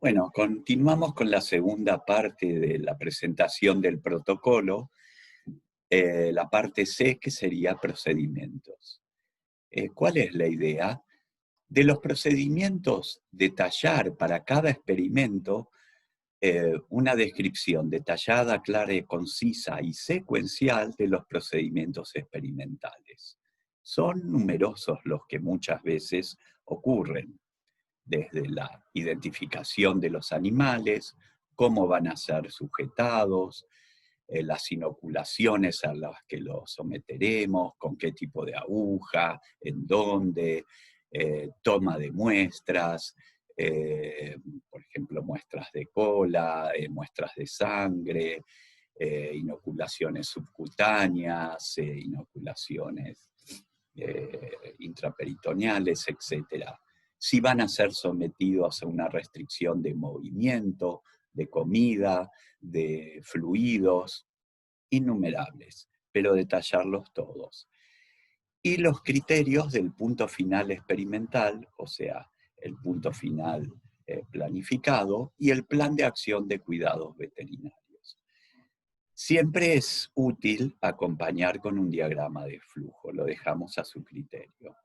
Bueno, continuamos con la segunda parte de la presentación del protocolo, la parte C, que sería procedimientos. ¿Cuál es la idea? De los procedimientos, detallar para cada experimento una descripción detallada, clara y concisa y secuencial de los procedimientos experimentales. Son numerosos los que muchas veces ocurren, desde la identificación de los animales, cómo van a ser sujetados, las inoculaciones a las que los someteremos, con qué tipo de aguja, en dónde, toma de muestras, eh, por ejemplo, muestras de cola, muestras de sangre, inoculaciones subcutáneas, inoculaciones intraperitoneales, etcétera. Si van a ser sometidos a una restricción de movimiento, de comida, de fluidos, innumerables, pero detallarlos todos. Y los criterios del punto final experimental, o sea, el punto final planificado, y el plan de acción de cuidados veterinarios. Siempre es útil acompañar con un diagrama de flujo, lo dejamos a su criterio.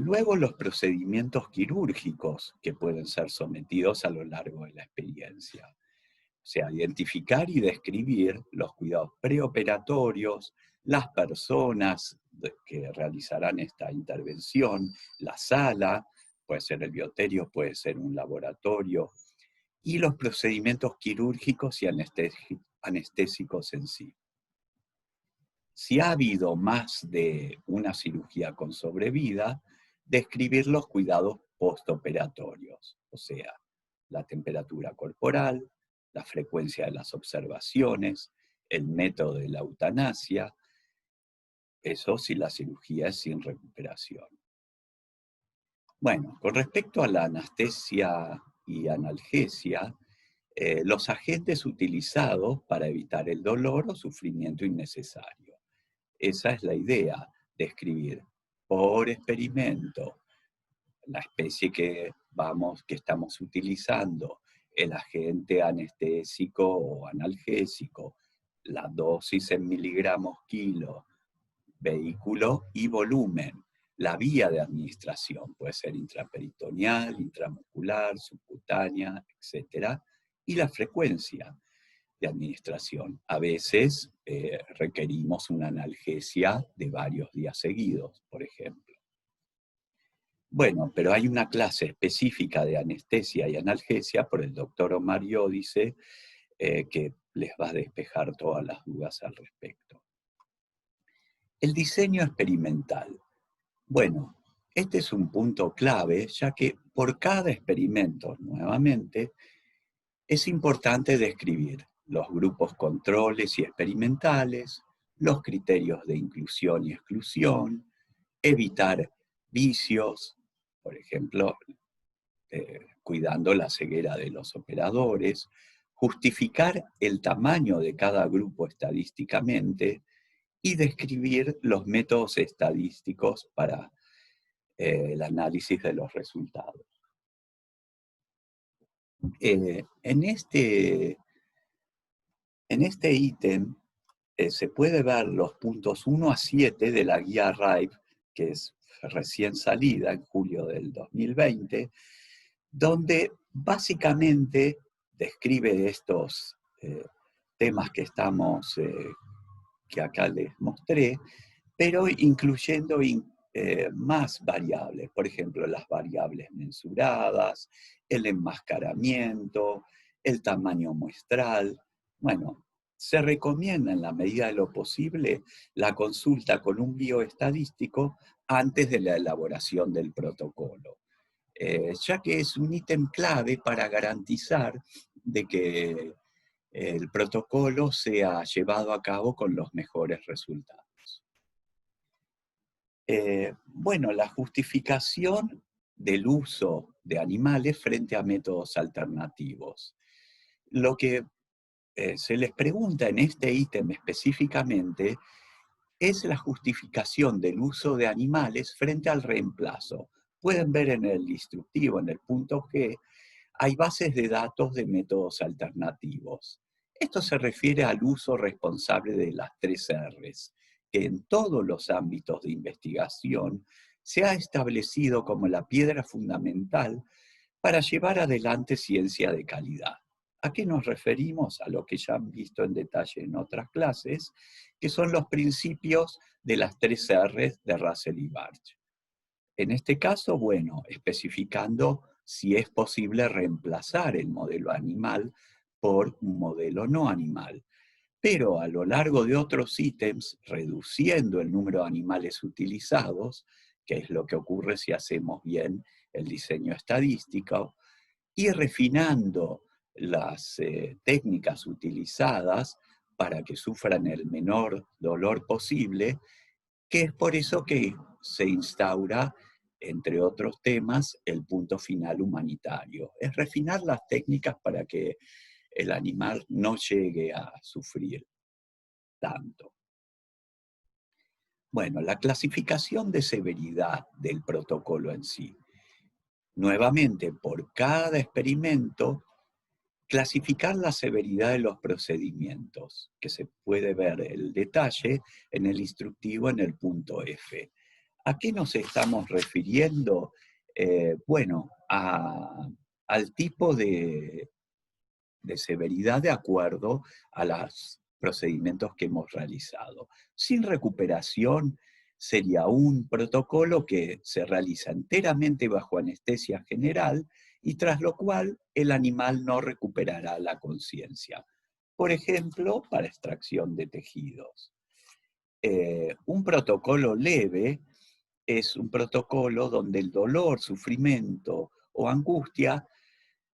Luego los procedimientos quirúrgicos que pueden ser sometidos a lo largo de la experiencia. O sea, identificar y describir los cuidados preoperatorios, las personas que realizarán esta intervención, la sala, puede ser el bioterio, puede ser un laboratorio, y los procedimientos quirúrgicos y anestésicos en sí. Si ha habido más de una cirugía con sobrevida, describir los cuidados postoperatorios, o sea, la temperatura corporal, la frecuencia de las observaciones, el método de la eutanasia, eso si la cirugía es sin recuperación. Bueno, con respecto a la anestesia y analgesia, los agentes utilizados para evitar el dolor o sufrimiento innecesario. Esa es la idea, describir por experimento la especie que estamos utilizando, el agente anestésico o analgésico, la dosis en miligramos kilo, vehículo y volumen, la vía de administración, puede ser intraperitoneal, intramuscular, subcutánea, etc. Y la frecuencia de administración. A veces requerimos una analgesia de varios días seguidos, por ejemplo. Bueno, pero hay una clase específica de anestesia y analgesia por el doctor Omar Yodice que les va a despejar todas las dudas al respecto. El diseño experimental. Bueno, este es un punto clave, ya que por cada experimento, nuevamente, es importante describir los grupos controles y experimentales, los criterios de inclusión y exclusión, evitar vicios, por ejemplo, cuidando la ceguera de los operadores, justificar el tamaño de cada grupo estadísticamente y describir los métodos estadísticos para el análisis de los resultados. En este ítem se puede ver los puntos 1 a 7 de la guía RIPE, que es recién salida en julio del 2020, donde básicamente describe estos temas que acá les mostré, pero incluyendo más variables, por ejemplo, las variables mensuradas, el enmascaramiento, el tamaño muestral. Bueno, se recomienda en la medida de lo posible la consulta con un bioestadístico antes de la elaboración del protocolo, ya que es un ítem clave para garantizar de que el protocolo sea llevado a cabo con los mejores resultados. Bueno, la justificación del uso de animales frente a métodos alternativos. Lo que se les pregunta en este ítem específicamente es la justificación del uso de animales frente al reemplazo. Pueden ver en el instructivo, en el punto G, hay bases de datos de métodos alternativos. Esto se refiere al uso responsable de las tres R's, que en todos los ámbitos de investigación se ha establecido como la piedra fundamental para llevar adelante ciencia de calidad. ¿A qué nos referimos? A lo que ya han visto en detalle en otras clases, que son los principios de las tres R's de Russell y Barthes. En este caso, bueno, especificando si es posible reemplazar el modelo animal por un modelo no animal, pero a lo largo de otros ítems, reduciendo el número de animales utilizados, que es lo que ocurre si hacemos bien el diseño estadístico, y refinando las técnicas utilizadas para que sufran el menor dolor posible, que es por eso que se instaura, entre otros temas, el punto final humanitario. Es refinar las técnicas para que el animal no llegue a sufrir tanto. Bueno, la clasificación de severidad del protocolo en sí. Nuevamente, por cada experimento, clasificar la severidad de los procedimientos, que se puede ver el detalle en el instructivo en el punto F. ¿A qué nos estamos refiriendo? Bueno, al tipo de severidad de acuerdo a los procedimientos que hemos realizado. Sin recuperación sería un protocolo que se realiza enteramente bajo anestesia general y tras lo cual el animal no recuperará la conciencia. Por ejemplo, para extracción de tejidos. Un protocolo leve es un protocolo donde el dolor, sufrimiento o angustia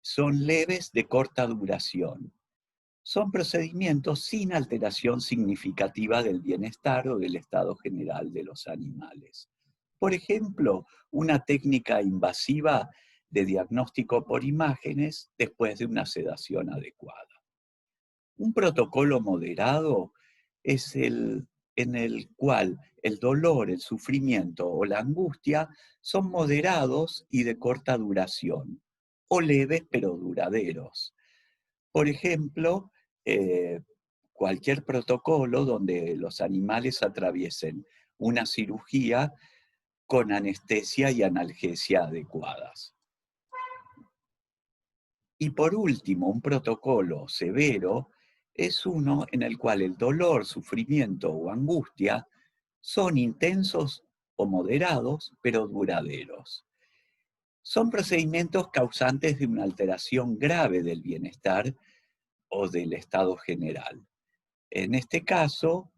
son leves de corta duración. Son procedimientos sin alteración significativa del bienestar o del estado general de los animales. Por ejemplo, una técnica invasiva de diagnóstico por imágenes después de una sedación adecuada. Un protocolo moderado es el en el cual el dolor, el sufrimiento o la angustia son moderados y de corta duración, o leves pero duraderos. Por ejemplo, eh, cualquier protocolo donde los animales atraviesen una cirugía con anestesia y analgesia adecuadas. Y por último, un protocolo severo es uno en el cual el dolor, sufrimiento o angustia son intensos o moderados, pero duraderos. Son procedimientos causantes de una alteración grave del bienestar o del estado general. En este caso,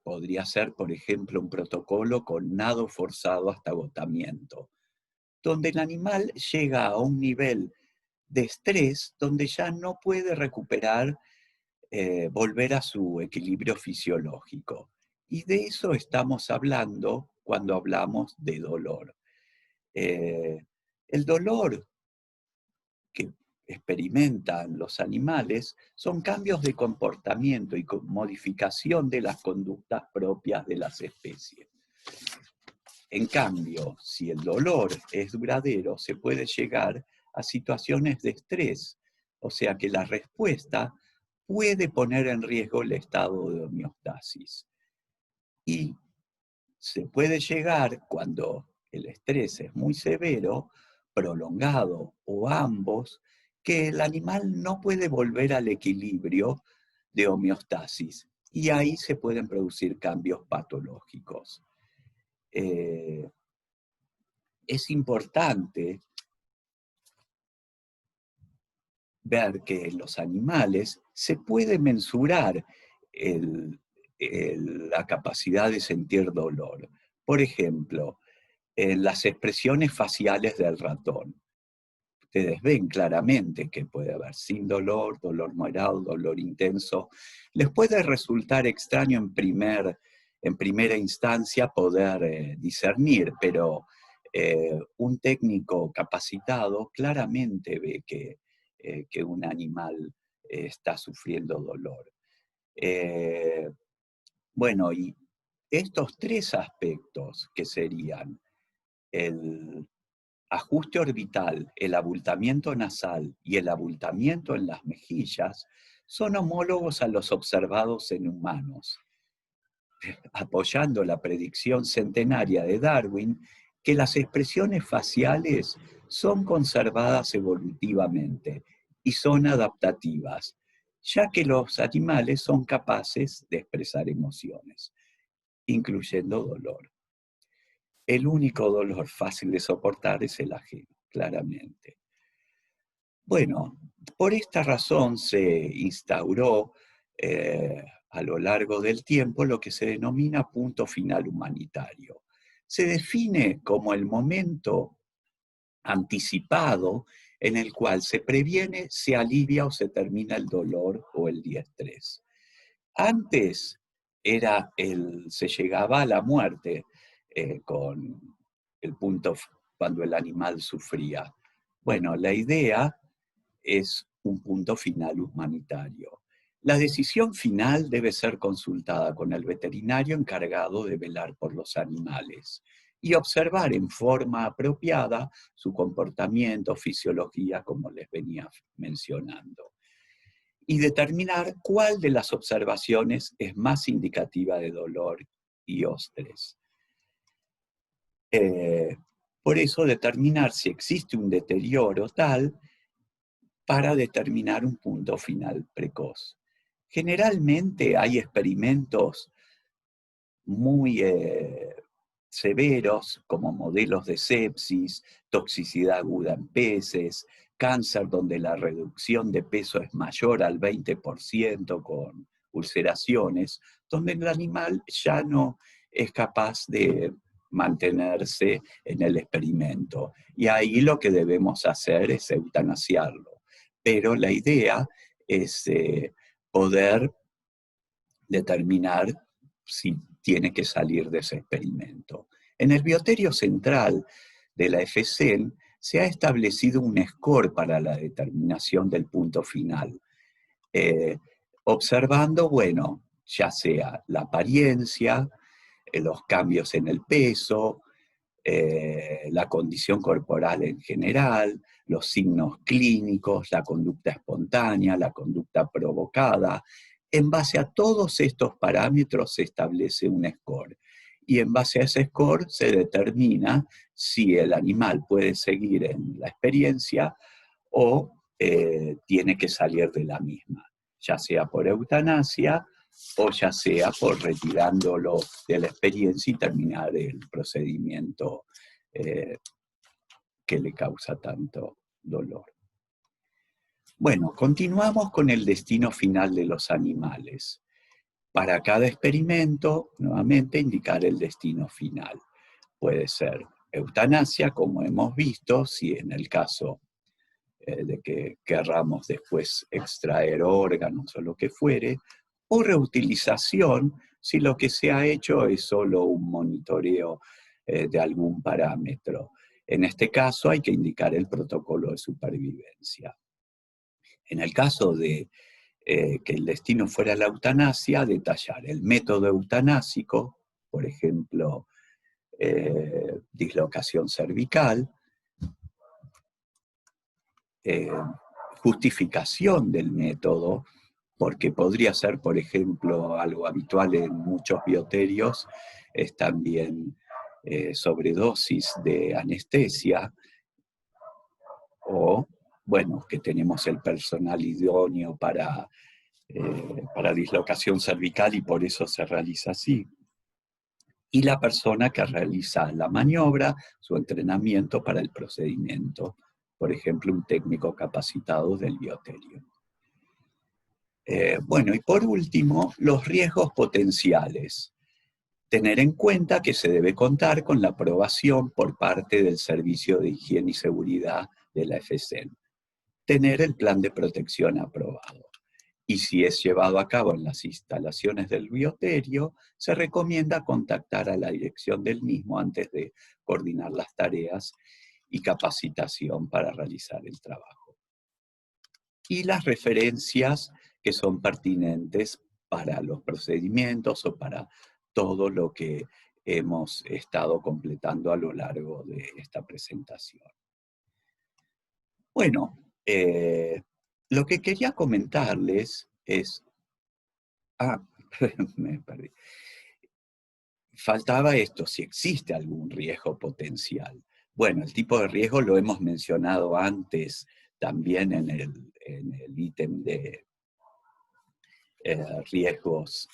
podría ser, por ejemplo, un protocolo con nado forzado hasta agotamiento, donde el animal llega a un nivel de estrés donde ya no puede recuperar, volver a su equilibrio fisiológico. Y de eso estamos hablando cuando hablamos de dolor. Eh, el dolor que experimentan los animales son cambios de comportamiento y modificación de las conductas propias de las especies. En cambio, si el dolor es duradero, se puede llegar a situaciones de estrés, o sea que la respuesta puede poner en riesgo el estado de homeostasis. Y se puede llegar, cuando el estrés es muy severo, prolongado o ambos, que el animal no puede volver al equilibrio de homeostasis y ahí se pueden producir cambios patológicos. Eh, es importante ver que en los animales se puede mensurar la capacidad de sentir dolor. Por ejemplo, en las expresiones faciales del ratón. Ustedes ven claramente que puede haber sin dolor, dolor moderado, dolor intenso. Les puede resultar extraño en primera instancia poder discernir, pero un técnico capacitado claramente ve que un animal está sufriendo dolor. Eh, bueno, y estos tres aspectos que serían el ajuste orbital, el abultamiento nasal y el abultamiento en las mejillas son homólogos a los observados en humanos, apoyando la predicción centenaria de Darwin que las expresiones faciales son conservadas evolutivamente y son adaptativas, ya que los animales son capaces de expresar emociones, incluyendo dolor. El único dolor fácil de soportar es el ajeno, claramente. Bueno, por esta razón se instauró a lo largo del tiempo lo que se denomina punto final humanitario. Se define como el momento anticipado en el cual se previene, se alivia o se termina el dolor o el estrés. Antes se llegaba a la muerte con el punto cuando el animal sufría. Bueno, la idea es un punto final humanitario. La decisión final debe ser consultada con el veterinario encargado de velar por los animales y observar en forma apropiada su comportamiento, fisiología, como les venía mencionando, y determinar cuál de las observaciones es más indicativa de dolor y estrés. Por eso determinar si existe un deterioro tal para determinar un punto final precoz. Generalmente hay experimentos muy severos, como modelos de sepsis, toxicidad aguda en peces, cáncer donde la reducción de peso es mayor al 20% con ulceraciones, donde el animal ya no es capaz de mantenerse en el experimento. Y ahí lo que debemos hacer es eutanasiarlo. Pero la idea es poder determinar si tiene que salir de ese experimento. En el bioterio central de la FSEN se ha establecido un score para la determinación del punto final, observando, bueno, ya sea la apariencia, los cambios en el peso, la condición corporal en general, los signos clínicos, la conducta espontánea, la conducta provocada. En base a todos estos parámetros se establece un score. Y en base a ese score se determina si el animal puede seguir en la experiencia o tiene que salir de la misma, ya sea por eutanasia o ya sea por retirándolo de la experiencia y terminar el procedimiento que le causa tanto dolor. Bueno, continuamos con el destino final de los animales. Para cada experimento, nuevamente, indicar el destino final. Puede ser eutanasia, como hemos visto, si en el caso de que querramos después extraer órganos o lo que fuere, o reutilización si lo que se ha hecho es solo un monitoreo de algún parámetro. En este caso hay que indicar el protocolo de supervivencia. En el caso de que el destino fuera la eutanasia, detallar el método eutanásico, por ejemplo, dislocación cervical, justificación del método, porque podría ser, por ejemplo, algo habitual en muchos bioterios, es también sobredosis de anestesia, o, bueno, que tenemos el personal idóneo para dislocación cervical y por eso se realiza así. Y la persona que realiza la maniobra, su entrenamiento para el procedimiento, por ejemplo, un técnico capacitado del bioterio. Bueno, y por último, los riesgos potenciales. Tener en cuenta que se debe contar con la aprobación por parte del Servicio de Higiene y Seguridad de la FSEN. Tener el plan de protección aprobado. Y si es llevado a cabo en las instalaciones del bioterio, se recomienda contactar a la dirección del mismo antes de coordinar las tareas y capacitación para realizar el trabajo. Y las referencias que son pertinentes para los procedimientos o para todo lo que hemos estado completando a lo largo de esta presentación. Bueno, lo que quería comentarles es... Ah, me perdí. Faltaba esto, si existe algún riesgo potencial. Bueno, el tipo de riesgo lo hemos mencionado antes también en el ítem de riesgos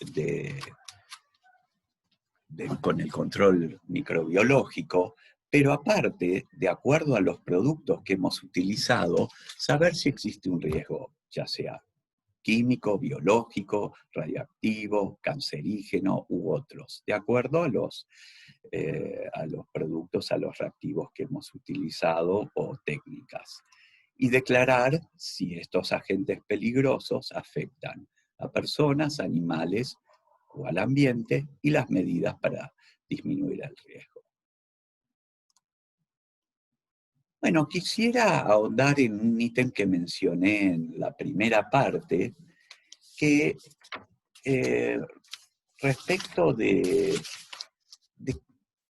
con el control microbiológico, pero aparte, de acuerdo a los productos que hemos utilizado, saber si existe un riesgo, ya sea químico, biológico, radioactivo, cancerígeno u otros, de acuerdo a los productos, a los reactivos que hemos utilizado o técnicas. Y declarar si estos agentes peligrosos afectan a personas, animales o al ambiente y las medidas para disminuir el riesgo. Bueno, quisiera ahondar en un ítem que mencioné en la primera parte, que respecto de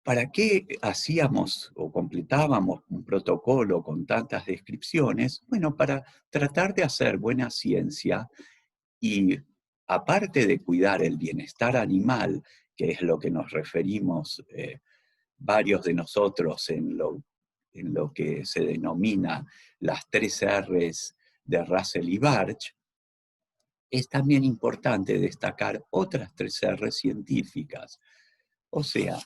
para qué hacíamos o completábamos un protocolo con tantas descripciones. Bueno, para tratar de hacer buena ciencia y aparte de cuidar el bienestar animal, que es lo que nos referimos varios de nosotros en lo que se denomina las 3 R's de Russell y Barch, es también importante destacar otras 3 R's científicas. O sea,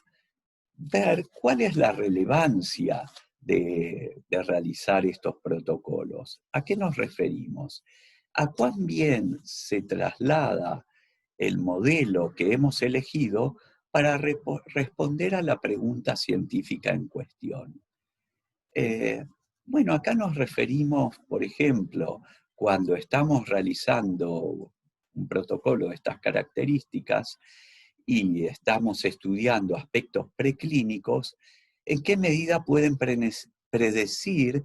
ver cuál es la relevancia de realizar estos protocolos. ¿A qué nos referimos? ¿A cuán bien se traslada el modelo que hemos elegido para responder a la pregunta científica en cuestión? Bueno, acá nos referimos, por ejemplo, cuando estamos realizando un protocolo de estas características y estamos estudiando aspectos preclínicos, ¿en qué medida pueden predecir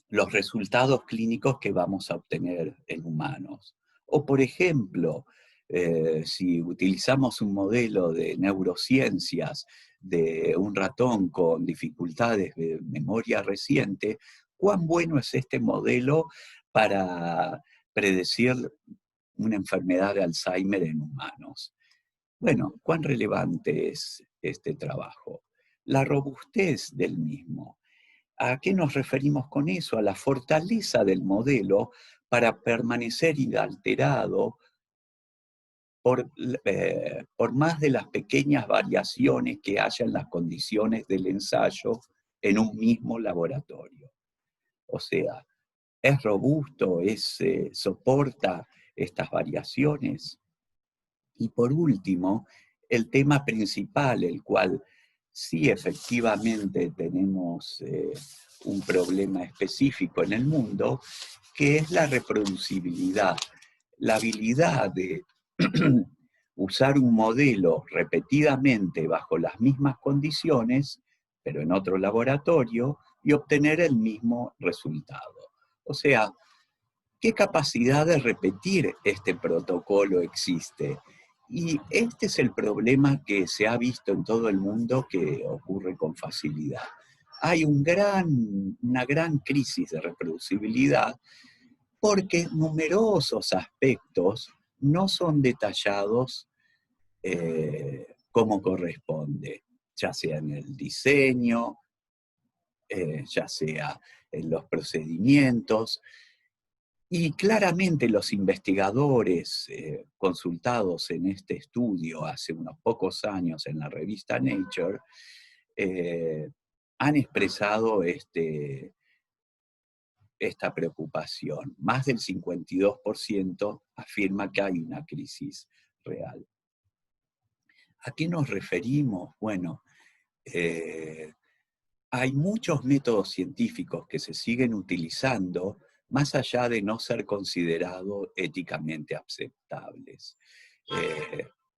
los resultados clínicos que vamos a obtener en humanos? O, por ejemplo, si utilizamos un modelo de neurociencias de un ratón con dificultades de memoria reciente, ¿cuán bueno es este modelo para predecir una enfermedad de Alzheimer en humanos? Bueno, ¿cuán relevante es este trabajo? La robustez del mismo. ¿A qué nos referimos con eso? A la fortaleza del modelo para permanecer inalterado por más de las pequeñas variaciones que haya en las condiciones del ensayo en un mismo laboratorio. O sea, ¿es robusto? ¿Soporta estas variaciones? Y por último, el tema principal, el cual sí efectivamente tenemos un problema específico en el mundo, que es la reproducibilidad, la habilidad de usar un modelo repetidamente bajo las mismas condiciones, pero en otro laboratorio, y obtener el mismo resultado. O sea, ¿qué capacidad de repetir este protocolo existe? Y este es el problema que se ha visto en todo el mundo que ocurre con facilidad. Hay una gran crisis de reproducibilidad porque numerosos aspectos no son detallados como corresponde, ya sea en el diseño, ya sea en los procedimientos. Y claramente los investigadores consultados en este estudio hace unos pocos años en la revista Nature han expresado esta preocupación. Más del 52% afirma que hay una crisis real. ¿A qué nos referimos? Bueno, hay muchos métodos científicos que se siguen utilizando más allá de no ser considerados éticamente aceptables,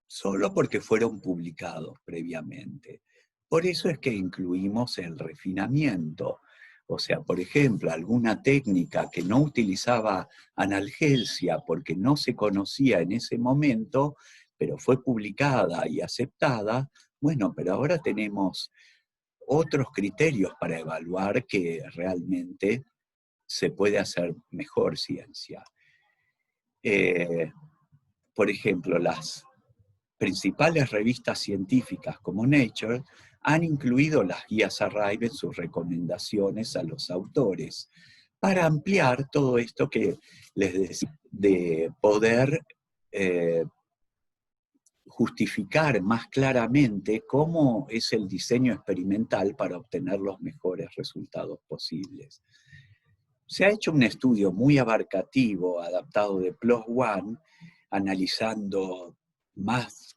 solo porque fueron publicados previamente. Por eso es que incluimos el refinamiento. O sea, por ejemplo, alguna técnica que no utilizaba analgesia porque no se conocía en ese momento, pero fue publicada y aceptada, bueno, pero ahora tenemos otros criterios para evaluar que realmente se puede hacer mejor ciencia. Por ejemplo, las principales revistas científicas como Nature han incluido las guías Arrive en sus recomendaciones a los autores para ampliar todo esto que les decía, de poder justificar más claramente cómo es el diseño experimental para obtener los mejores resultados posibles. Se ha hecho un estudio muy abarcativo, adaptado de PLOS ONE, analizando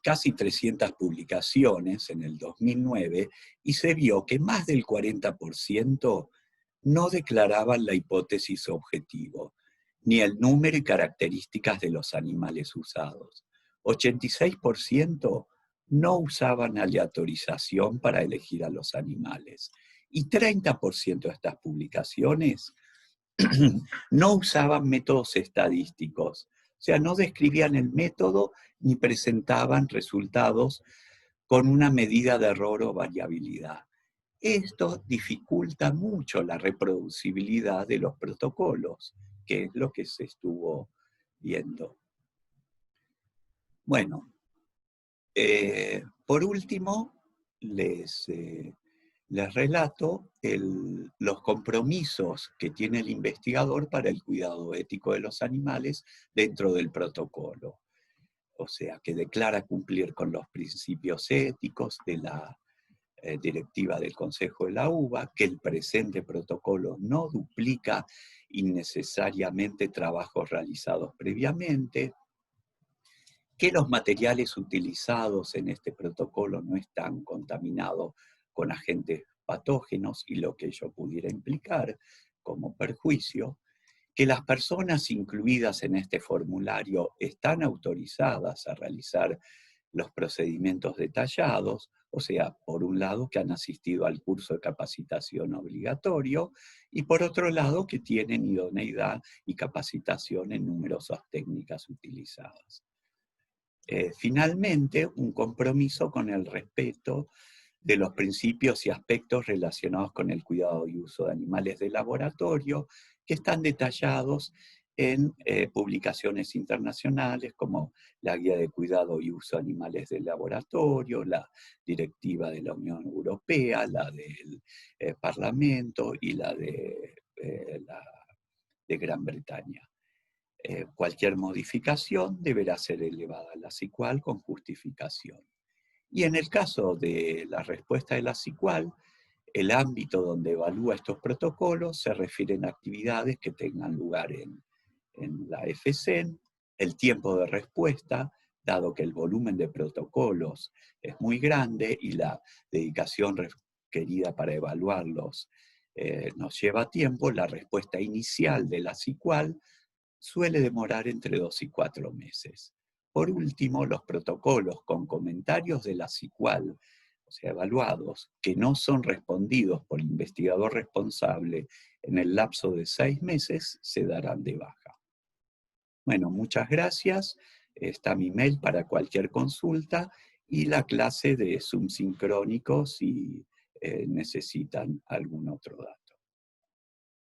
casi 300 publicaciones en el 2009, y se vio que más del 40% no declaraban la hipótesis objetivo, ni el número y características de los animales usados. 86% no usaban aleatorización para elegir a los animales. Y 30% de estas publicaciones no usaban métodos estadísticos, o sea, no describían el método ni presentaban resultados con una medida de error o variabilidad. Esto dificulta mucho la reproducibilidad de los protocolos, que es lo que se estuvo viendo. Bueno, por último, les relato los compromisos que tiene el investigador para el cuidado ético de los animales dentro del protocolo. O sea, que declara cumplir con los principios éticos de la directiva del Consejo de la UBA, que el presente protocolo no duplica innecesariamente trabajos realizados previamente, que los materiales utilizados en este protocolo no están contaminados con agentes patógenos y lo que ello pudiera implicar como perjuicio, que las personas incluidas en este formulario están autorizadas a realizar los procedimientos detallados, o sea, por un lado que han asistido al curso de capacitación obligatorio y por otro lado que tienen idoneidad y capacitación en numerosas técnicas utilizadas. Finalmente, un compromiso con el respeto de los principios y aspectos relacionados con el cuidado y uso de animales de laboratorio, que están detallados en publicaciones internacionales como la Guía de Cuidado y Uso de Animales de Laboratorio, la Directiva de la Unión Europea, la del Parlamento y la de Gran Bretaña. Cualquier modificación deberá ser elevada a la SICUAL con justificación. Y en el caso de la respuesta de la SICUAL, el ámbito donde evalúa estos protocolos se refieren a actividades que tengan lugar en la FCEN, el tiempo de respuesta, dado que el volumen de protocolos es muy grande y la dedicación requerida para evaluarlos nos lleva tiempo, la respuesta inicial de la SICUAL suele demorar entre 2 y 4 meses. Por último, los protocolos con comentarios de la SICUAL, o sea, evaluados, que no son respondidos por el investigador responsable en el lapso de 6 meses, se darán de baja. Bueno, muchas gracias. Está mi mail para cualquier consulta y la clase de Zoom sincrónico si necesitan algún otro dato.